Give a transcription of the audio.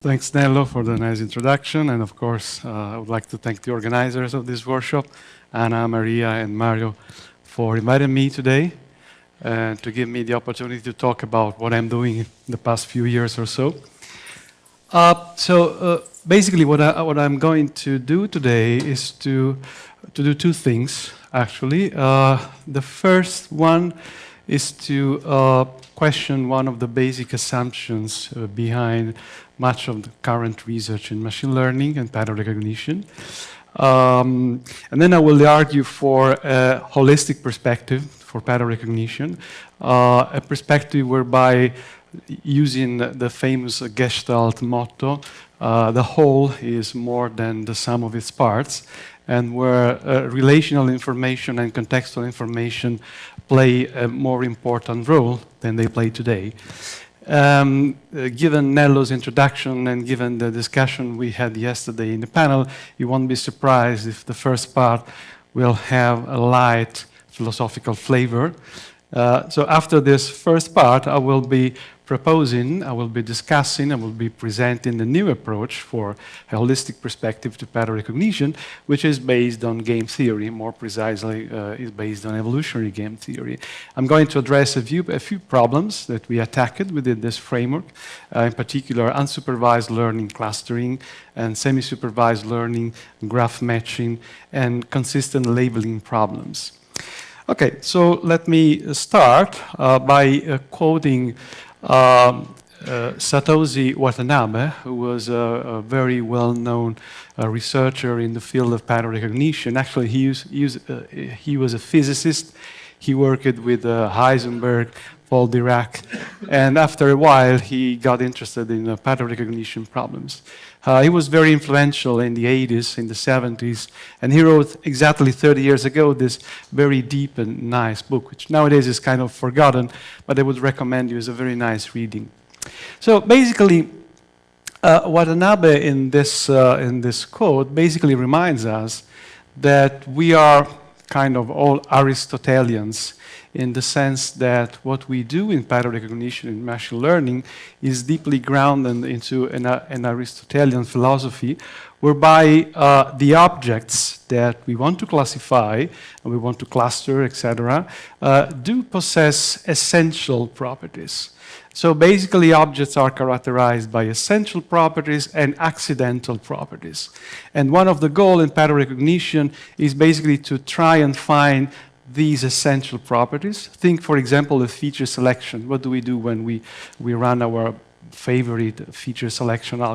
Thanks, Nello, for the nice introduction. And of course, I would like to thank the organizers of this workshop, Anna, Maria, and Mario, for inviting me today and to give me the opportunity to talk about what I'm doing in the past few years or so. Basically, what I'm going to do today is to do two things, actually. The first one is to question one of the basic assumptions behind much of the current research in machine learning and pattern recognition. And then I will argue for a holistic perspective for pattern recognition, a perspective whereby, using the famous Gestalt motto, the whole is more than the sum of its parts, and where relational information and contextual information play a more important role than they play today. Given Nello's introduction and given the discussion we had yesterday in the panel, you won't be surprised if the first part will have a light philosophical flavor. So after this first part, I will be proposing, I will be discussing, I will be presenting a new approach for a holistic perspective to pattern recognition, which is based on game theory, more precisely is based on evolutionary game theory. I'm going to address a few problems that we tackled within this framework, in particular unsupervised learning clustering and semi-supervised learning, graph matching, and consistent labeling problems. Okay, so let me start by quoting Satoshi Watanabe, who was a very well-known researcher in the field of pattern recognition. Actually, he was a physicist. He worked with Heisenberg, Paul Dirac, and after a while, he got interested in pattern recognition problems. He was very influential in the 80s, in the 70s, and he wrote exactly 30 years ago this very deep and nice book, which nowadays is kind of forgotten, but I would recommend you as a very nice reading. So basically, Watanabe in this quote basically reminds us that we are kind of all Aristotelians, in the sense that what we do in pattern recognition and machine learning is deeply grounded into an Aristotelian philosophy, whereby the objects that we want to classify and we want to cluster, etc., do possess essential properties. So basically, objects are characterized by essential properties and accidental properties. And one of the goals in pattern recognition is basically to try and find these essential properties. Think, for example, of feature selection. What do we do when we run our favorite feature selection algorithm?